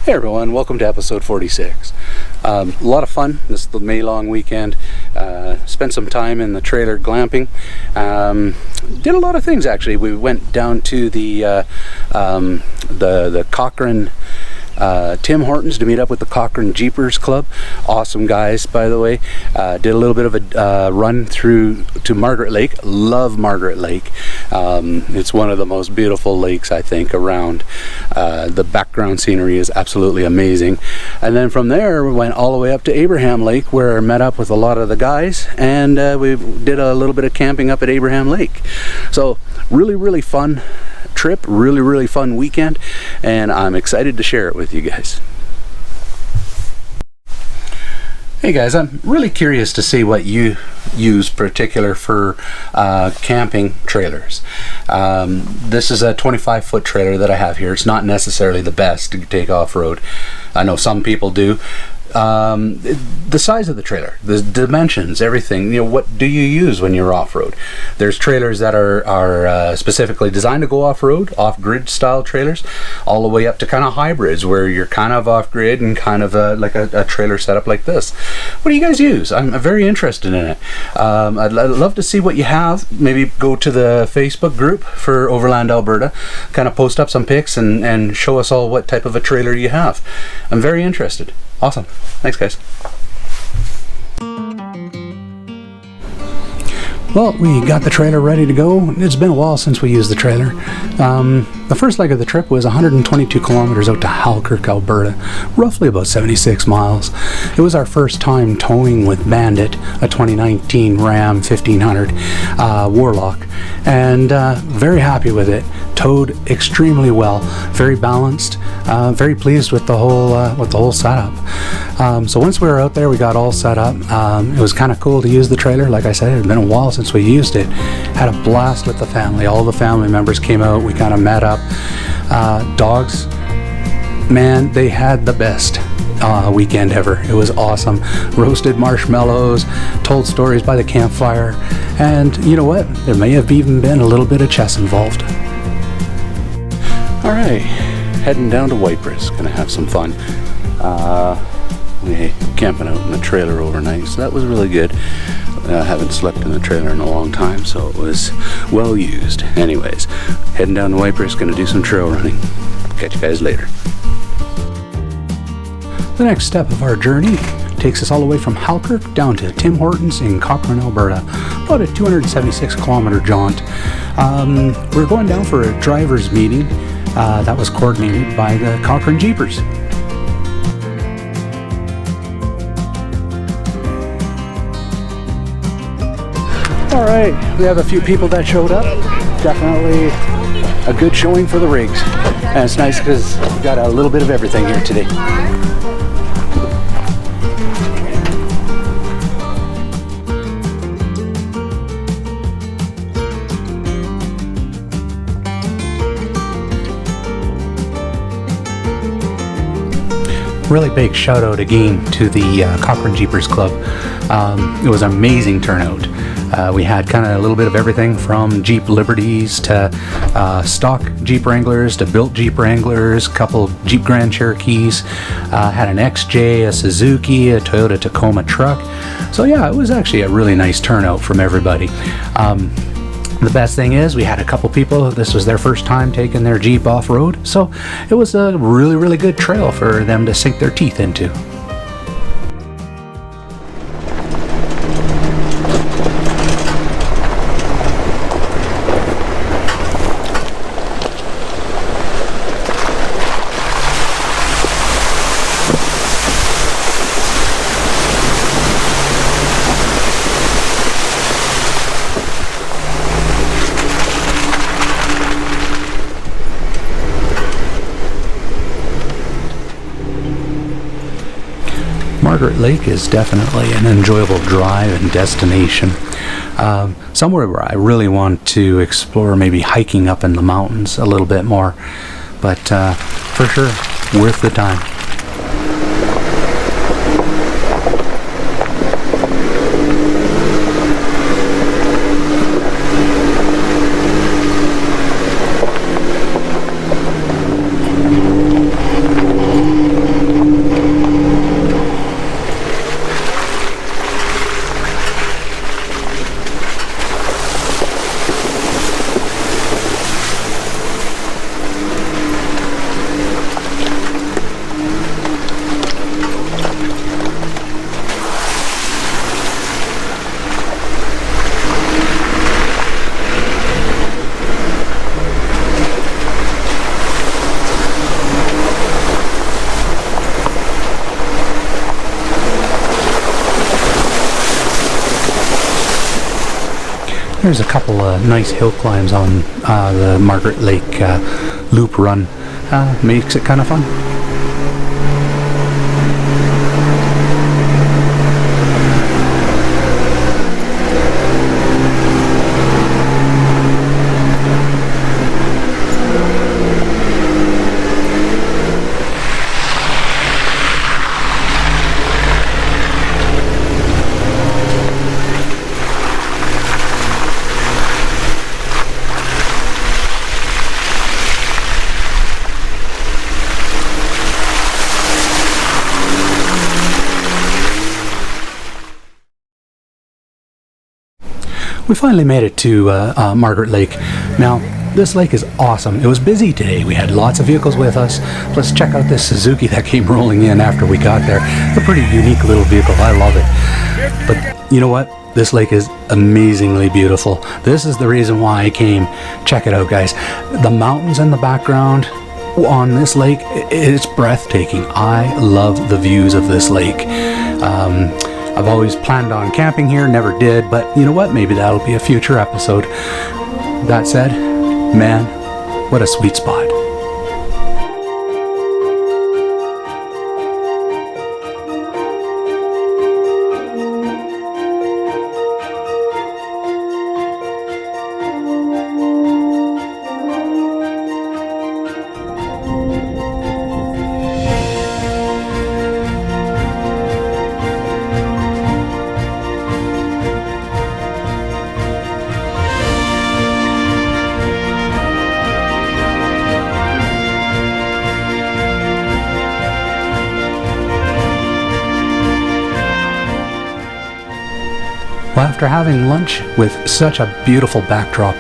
Hey everyone, welcome to episode 46. A lot of fun. This is the May long weekend. Spent some time in the trailer glamping. Did a lot of things actually. We went down to the Cochrane Tim Hortons to meet up with the Cochrane Jeepers Club. Awesome guys, by the way. Did a little bit of a run through to Margaret Lake. Love Margaret Lake. It's one of the most beautiful lakes I think around. The background scenery is absolutely amazing. And then from there we went all the way up to Abraham Lake, where I met up with a lot of the guys, and we did a little bit of camping up at Abraham Lake. So really fun trip, really fun weekend, and I'm excited to share it with you guys. Hey guys, I'm really curious to see what you use particular for camping trailers. This is a 25-foot trailer that I have here. It's not necessarily the best to take off-road. I know some people do. The size of the trailer, the dimensions, everything, you know, what do you use when you're off-road? There's trailers that are specifically designed to go off-road, off-grid style trailers, all the way up to kind of hybrids where you're kind of off-grid and kind of like a trailer setup like this. What do you guys use? I'm very interested in it. I'd love to see what you have. Maybe go to the Facebook group for Overland, Alberta, kind of post up some pics and show us all what type of a trailer you have. I'm very interested. Awesome. Thanks, guys. Well, we got the trailer ready to go. It's been a while since we used the trailer. The first leg of the trip was 122 kilometers out to Halkirk, Alberta, roughly about 76 miles. It was our first time towing with Bandit, a 2019 Ram 1500 Warlock, and very happy with it. Towed extremely well, very balanced, very pleased with the whole setup. So once we were out there, we got all set up. It was kind of cool to use the trailer. Like I said, it had been a while since we used it. Had a blast with the family. All the family members came out. We kind of met up. Dogs, man, they had the best weekend ever. It was awesome. Roasted marshmallows, told stories by the campfire, and you know what? There may have even been a little bit of chess involved. All right, heading down to Wipers. Gonna have some fun. We camping out in the trailer overnight, so that was really good. I haven't slept in the trailer in a long time, so it was well used. Anyways, heading down to Wipers, gonna do some trail running. Catch you guys later. The next step of our journey takes us all the way from Halkirk down to Tim Hortons in Cochrane, Alberta. About a 276 kilometer jaunt. We're going down for a driver's meeting that was coordinated by the Cochrane Jeepers. All right, we have a few people that showed up. Definitely a good showing for the rigs. And it's nice because we got a little bit of everything here today. Really big shout out again to the Cochrane Jeepers Club. It was an amazing turnout. We had kind of a little bit of everything from Jeep Liberties to stock Jeep Wranglers to built Jeep Wranglers, couple Jeep Grand Cherokees, had an XJ, a Suzuki, a Toyota Tacoma truck. So yeah, it was actually a really nice turnout from everybody. The best thing is we had a couple people, this was their first time taking their Jeep off-road, so it was a really good trail for them to sink their teeth into. Margaret Lake is definitely an enjoyable drive and destination. Somewhere where I really want to explore, maybe hiking up in the mountains a little bit more, but for sure worth the time. There's a couple of nice hill climbs on the Margaret Lake loop run. Makes it kind of fun. We finally made it to Margaret Lake. Now, this lake is awesome. It was busy today. We had lots of vehicles with us. Let's check out this Suzuki that came rolling in after we got there. It's a pretty unique little vehicle. I love it. But you know what? This lake is amazingly beautiful. This is the reason why I came. Check it out, guys. The mountains in the background on this lake, it's breathtaking. I love the views of this lake. I've always planned on camping here, never did, but you know what? Maybe that'll be a future episode. That said, man, what a sweet spot. Well, after having lunch with such a beautiful backdrop,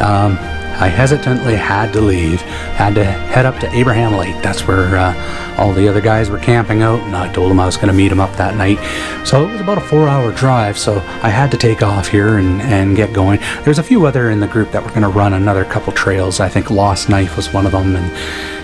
I hesitantly had to leave. Had to head up to Abraham Lake. That's where all the other guys were camping out, and I told them I was going to meet them up that night. So it was about a 4-hour drive, so I had to take off here and get going. There's a few other in the group that were going to run another couple trails. I think Lost Knife was one of them,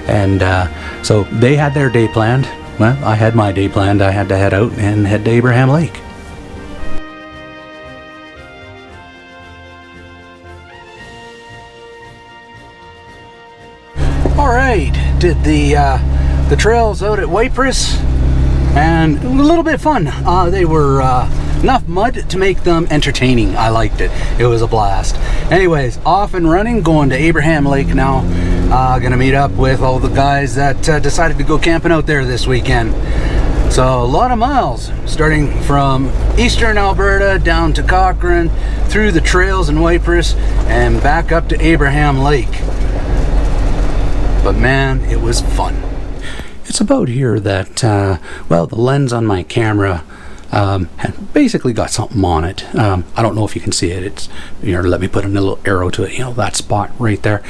and so they had their day planned. Well, I had my day planned. I had to head out and head to Abraham Lake. Alright, did the trails out at Ypres, and it was a little bit fun. They were enough mud to make them entertaining. I liked it. It was a blast. Anyways, off and running, going to Abraham Lake now. Gonna meet up with all the guys that decided to go camping out there this weekend. So a lot of miles, starting from eastern Alberta down to Cochrane, through the trails in Ypres, and back up to Abraham Lake. But man, it was fun. It's about here that, well, the lens on my camera had basically got something on it. I don't know if you can see it. It's, you know, let me put a little arrow to it. You know, that spot right there.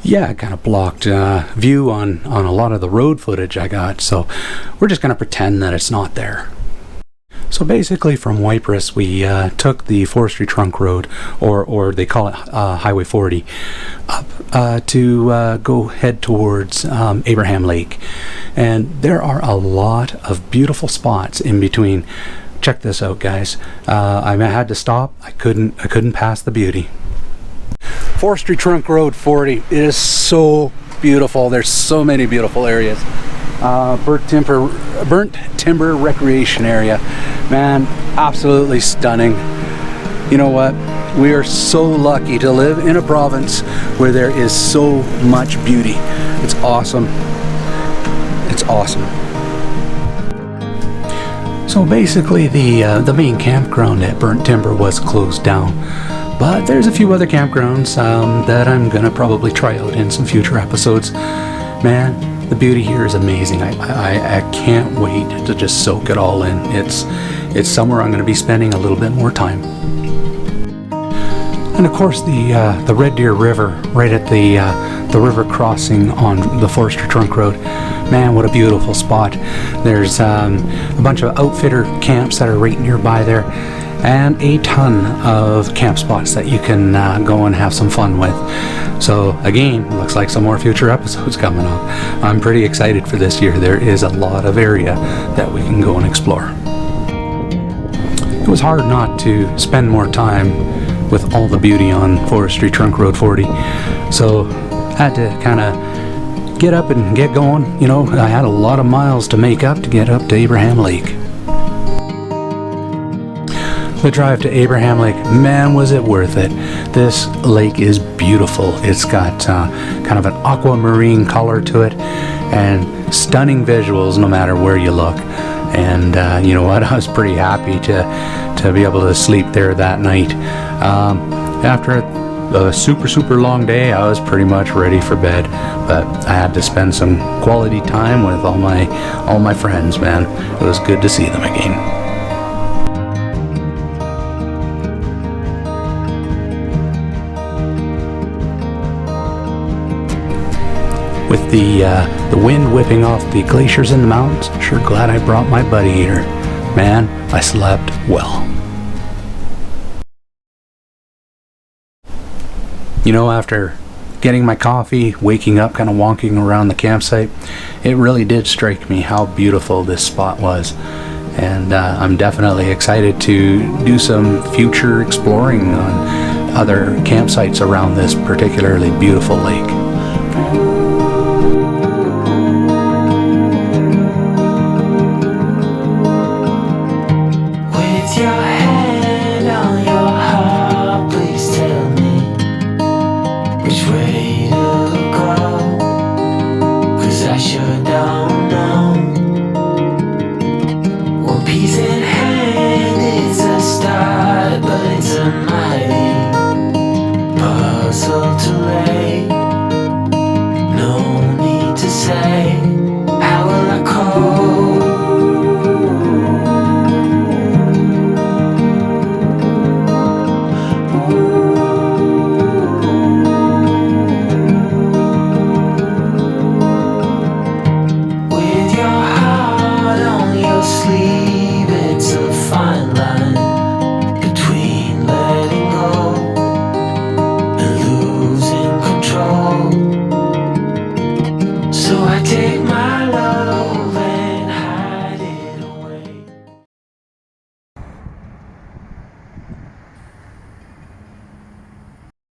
Yeah, it kind of blocked view on a lot of the road footage I got. So we're just going to pretend that it's not there. So basically from Ypres we took the forestry trunk road, or they call it Highway 40, up to go head towards Abraham Lake. And there are a lot of beautiful spots in between. Check this out, guys. I had to stop. I couldn't pass the beauty. Forestry Trunk Road 40. It is so beautiful. There's so many beautiful areas. Burnt timber recreation area, man, absolutely stunning. You know what, we are so lucky to live in a province where there is so much beauty. It's awesome. It's awesome. So basically the main campground at Burnt Timber was closed down, but there's a few other campgrounds that I'm gonna probably try out in some future episodes. Man, the beauty here is amazing. I can't wait to just soak it all in. It's somewhere I'm going to be spending a little bit more time. And of course the Red Deer River, right at the river crossing on the Forestry Trunk Road. Man, what a beautiful spot. There's a bunch of outfitter camps that are right nearby there, and a ton of camp spots that you can go and have some fun with. So again, looks like some more future episodes coming up. I'm pretty excited for this year. There is a lot of area that we can go and explore. It was hard not to spend more time with all the beauty on Forestry Trunk Road 40. So had to kind of get up and get going. You know, I had a lot of miles to make up to get up to Abraham Lake. The drive to Abraham Lake, man, was it worth it. This lake is beautiful. It's got kind of an aquamarine color to it and stunning visuals no matter where you look. And you know what, I was pretty happy to be able to sleep there that night. After a super long day, I was pretty much ready for bed, but I had to spend some quality time with all my friends, man. It was good to see them again. With the wind whipping off the glaciers in the mountains, sure glad I brought my buddy heater. Man, I slept well. You know, after getting my coffee, waking up, kind of wonking around the campsite, it really did strike me how beautiful this spot was. And I'm definitely excited to do some future exploring on other campsites around this particularly beautiful lake. So I did.